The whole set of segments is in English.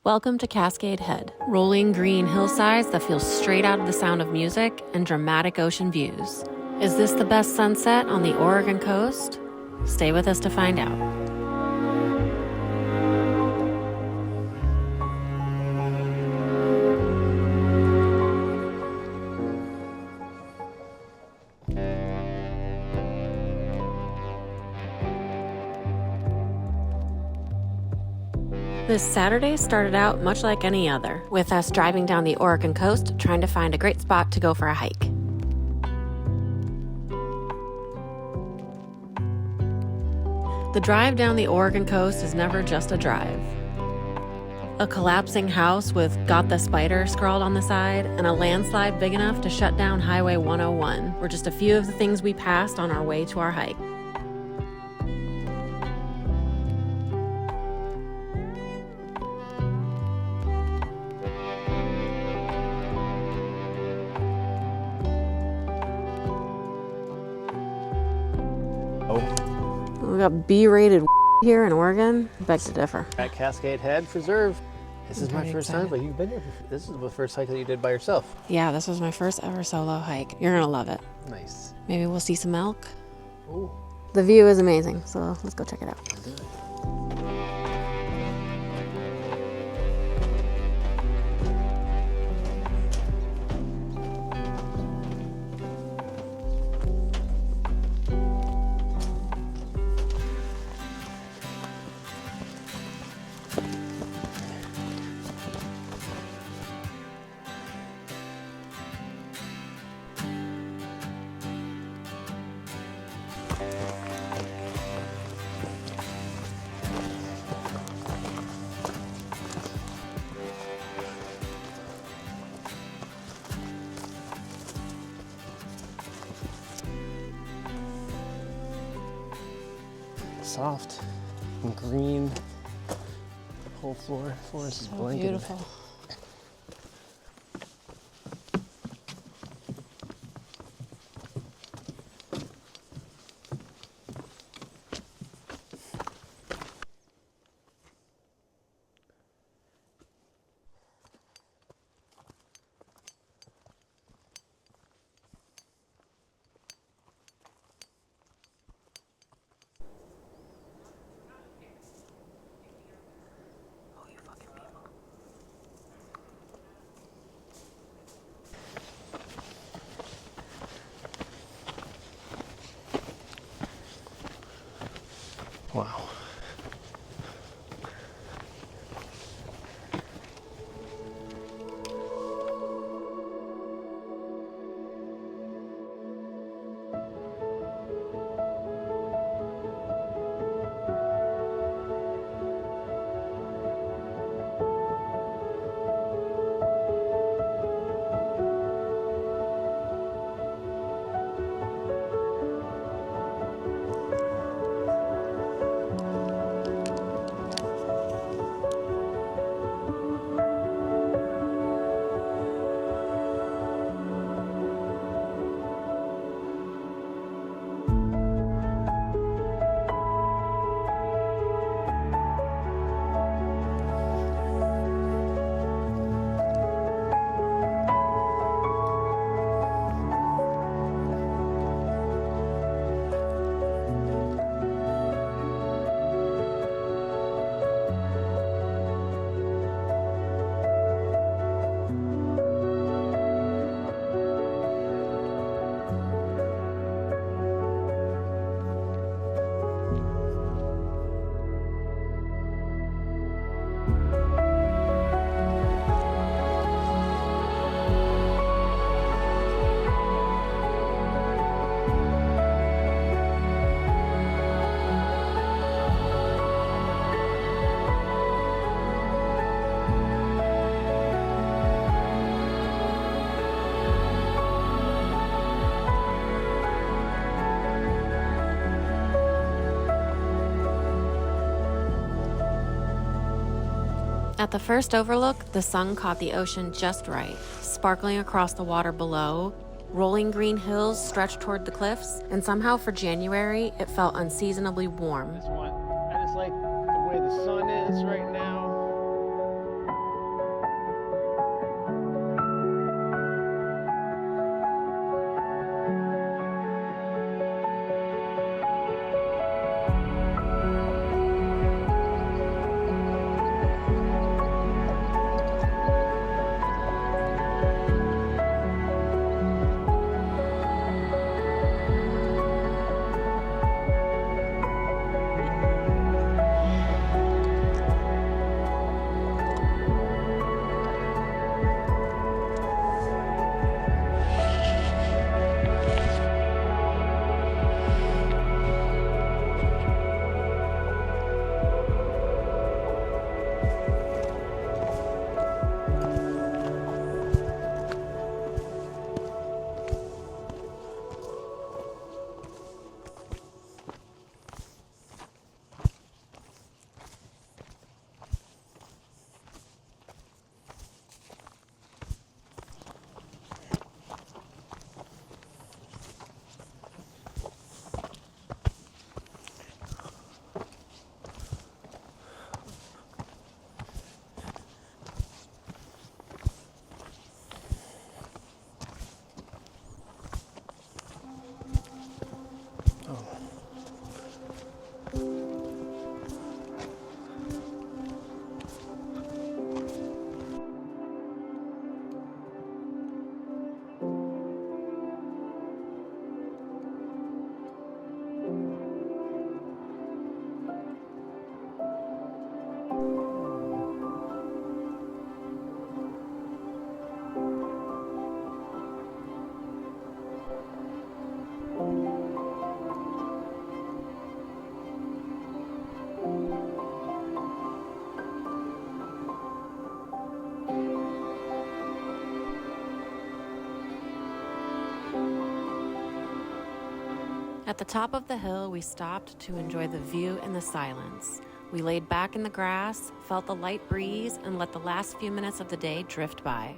Welcome to Cascade Head, rolling green hillsides that feel straight out of The Sound of Music and dramatic ocean views. Is this the best sunset on the Oregon coast? Stay with us to find out. This Saturday started out much like any other, with us driving down the Oregon coast trying to find a great spot to go for a hike. The drive down the Oregon coast is never just a drive. A collapsing house with "Got the Spider" scrawled on the side, and a landslide big enough to shut down Highway 101 were just a few of the things we passed on our way to our hike. We got B-rated here in Oregon. Beg to differ. At Cascade Head Preserve. This is my Pretty first time, excited. but you've been here before. This is the first hike that you did by yourself. Yeah, this was my first ever solo hike. You're gonna love it. Nice. Maybe we'll see some elk. Ooh. The view is amazing, so let's go check it out. Soft and green. The whole forest is So blanketed. beautiful. Wow. At the first overlook, the sun caught the ocean just right, sparkling across the water below. Rolling green hills stretched toward the cliffs, and somehow for January, it felt unseasonably warm. I just like the way the sun is right now. At the top of the hill, we stopped to enjoy the view and the silence. We laid back in the grass, felt the light breeze, and let the last few minutes of the day drift by.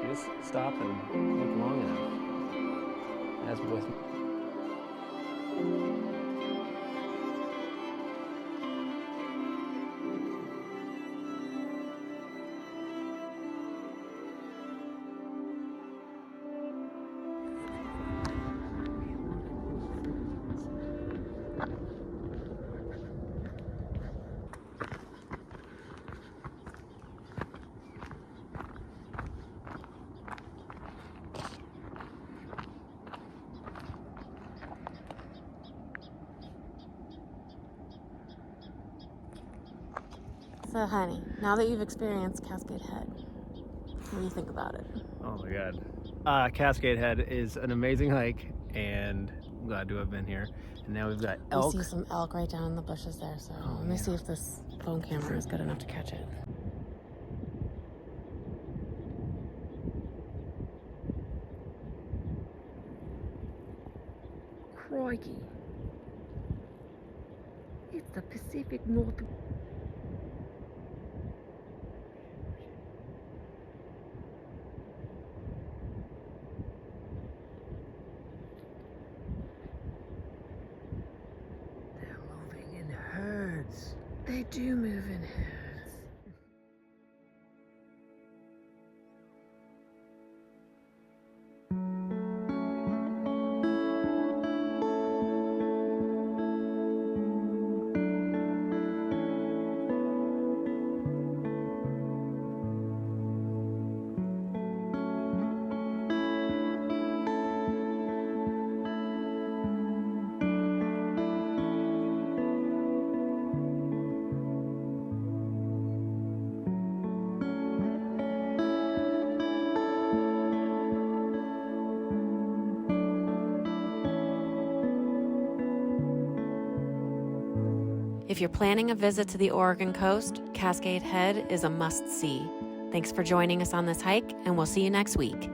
Just stop and look long enough. As with So, honey, now that you've experienced Cascade Head, what do you think about it? oh my god. Cascade Head is an amazing hike, and I'm glad to have been here. And now we've got elk. We see some elk right down in the bushes there, so let me see if this phone camera is good enough to catch it. Crikey. It's the Pacific Northwest. They're moving in herds. They do move in herds. If you're planning a visit to the Oregon coast, Cascade Head is a must-see. Thanks for joining us on this hike, and we'll see you next week.